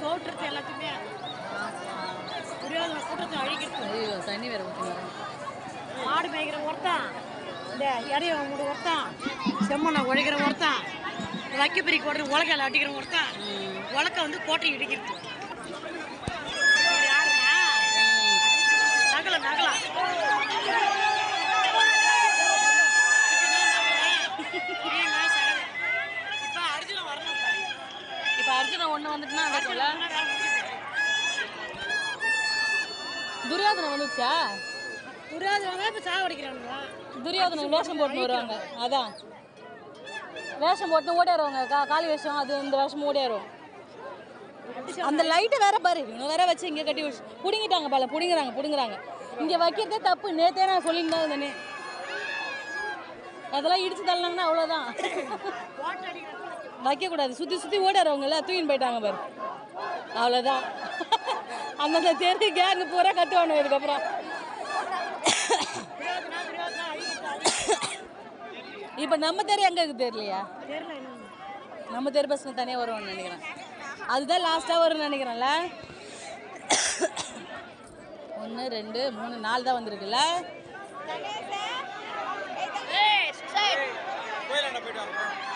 தோற்றத்தை எல்லாத்தையுமே துரியோதன கூட்டத்தை அழிக்கிறது. ஐயோ தண்ணி வேற ஊற்றுங்க. மாடு மேய்க்கிற ஒருத்தான், இந்த இடைய மூடு ஒருத்தான், செம்மண்ணை உழைக்கிற ஒருத்தான், வைக்கப்பிரி கோட்டை உலகையில் அடிக்கிற ஒருத்தான், உலக்க வந்து கோட்டை இடிக்கிறது. யாருன்னா நகலை நகலா இப்போ அர்ஜுனன் வரணும். இப்போ அர்ஜுனன் ஒன்று வந்துட்டுனா அந்த போல துரியோதனை வந்துச்சா? துரியோதனை இப்போ சாவடிக்கிறானுங்க. துரியோதனை வேஷம் போட்டு வருவாங்க. அதான் வேஷம் போட்டு ஓடிடுவாங்க. காலி வேஷம் அது இந்த வேஷம் ஓடிடுவோம். அந்த லைட்டை வேற பாரு, இவங்க வேற வச்சு இங்கே கட்டி வச்சு பிடுங்கிட்டாங்க. பால பிடுங்குறாங்க. இங்கே வைக்கிறதே தப்பு. நேற்றே நான் சொல்லியிருந்தேன் இருந்தேனே. அதெல்லாம் இடிச்சு தள்ளினாங்கன்னா அவ்வளோதான். வைக்கக்கூடாது. சுற்றி ஓடிடுறவங்கல்ல தூக்கின்னு போயிட்டாங்க பாரு. அவ்வளோதான். அந்தந்த தெரு கேங்கு பூரா கட்டுவானு. இதுக்கப்புறம் இப்போ நம்ம தெரு எங்கே இருக்குது தெரியலையா? நம்ம தெரு பசங்க தனியாக வருவான்னு நினைக்கிறேன். அதுதான் லாஸ்ட்டாக வரும்னு நினைக்கிறேன்ல. 1 2 3 4 தான் வந்துருக்குல்ல. கோயிலாண்ட போயிட்டு வாங்க.